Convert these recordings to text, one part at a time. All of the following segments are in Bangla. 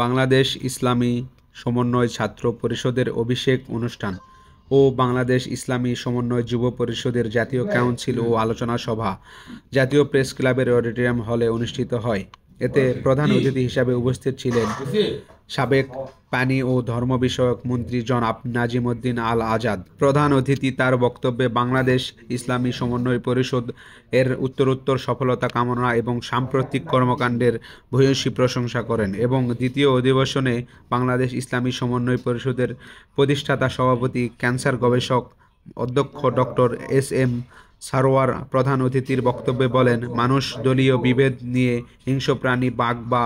বাংলাদেশ ইসলামী সমন্বয় ছাত্র পরিষদের অভিষেক অনুষ্ঠান ও বাংলাদেশ ইসলামী সমন্বয় যুব পরিষদের জাতীয় কাউন্সিল ও আলোচনা সভা জাতীয় প্রেস ক্লাবের অডিটোরিয়াম হলে অনুষ্ঠিত হয়। এতে প্রধান অতিথি হিসাবে উপস্থিত ছিলেন সাবেক পানি ও ধর্ম বিষয়ক মন্ত্রী জনাব নাজিম উদ্দিন আল আজাদ। প্রধান অতিথি তার বক্তব্যে বাংলাদেশ ইসলামী সমন্বয় পরিষদ এর উত্তরোত্তর সফলতা কামনা এবং সাম্প্রতিক কর্মকাণ্ডের ভূয়সী প্রশংসা করেন এবং দ্বিতীয় অধিবেশনে বাংলাদেশ ইসলামী সমন্বয় পরিষদের প্রতিষ্ঠাতা সভাপতি, ক্যান্সার গবেষক অধ্যক্ষ ডক্টর এস.এম. সারোয়ার প্রধান অতিথির বক্তব্যে বলেন, মানুষ দলীয় বিভেদ নিয়ে হিংস্র প্রাণী, বাঘ বা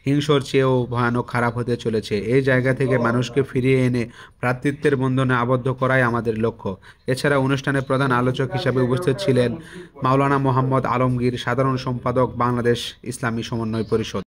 হিংস্র চেয়েও ভয়ানক খারাপ হতে চলেছে। এই জায়গা থেকে মানুষকে ফিরিয়ে এনে ভ্রাতৃত্বের বন্ধনে আবদ্ধ করাই আমাদের লক্ষ্য। এছাড়া অনুষ্ঠানে প্রধান আলোচক হিসাবে উপস্থিত ছিলেন মাওলানা মোহাম্মদ আলমগীর, সাধারণ সম্পাদক, বাংলাদেশ ইসলামী সমন্বয় পরিষদ।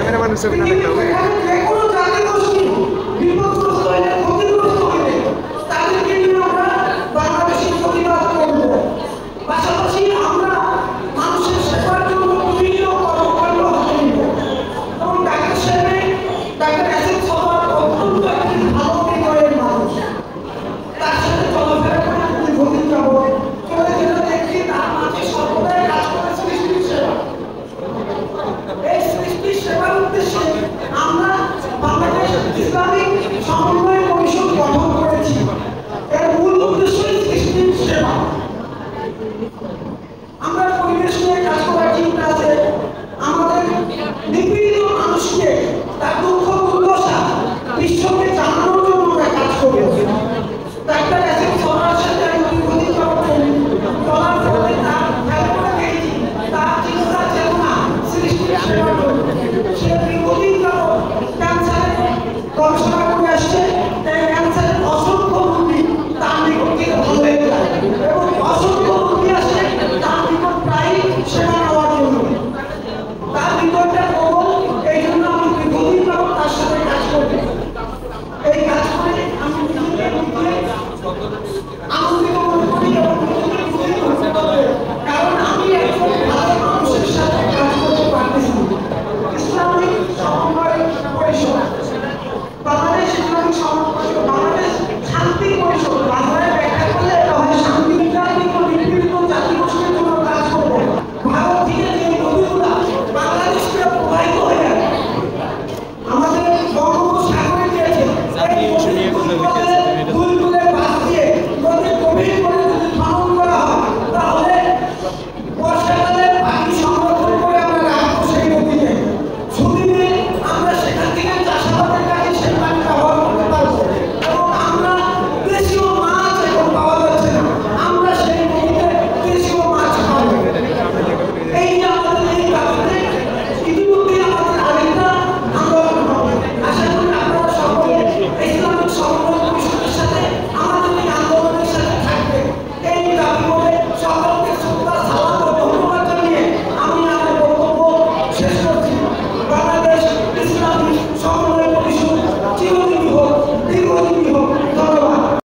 Cameraman,